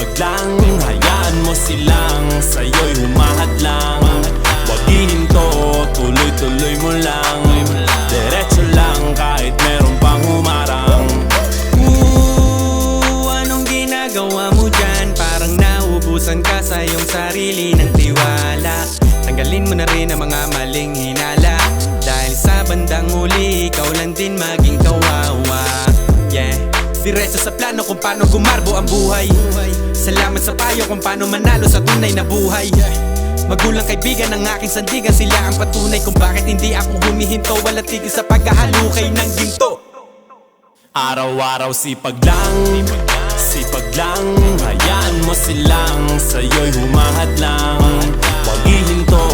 sipag lang, hayaan mo silang sa'yo'y humahadlang. Wag hihinto, tuloy-tuloy mo lang, diretso lang kahit meron pang humarang. Anong ginagawa mo dyan? Parang naubusan ka sa iyong sarili ng tiwala. Tanggalin mo na rin ang mga maling hinala, dahil sa bandang huli ikaw lang din maging kawawa. Yeah, diretso sa plano kung paano gumarbo ang buhay. Salamat sa payo kung paano manalo sa tunay na buhay. Magulang kaibigan ng aking sandigan, sila ang patunay kung bakit hindi ako humihinto. Walang tigil sa pagkahalukay ng ginto. Araw-araw sipag lang, hayaan mo silang sa'yo'y humahadlang. Wag hihinto,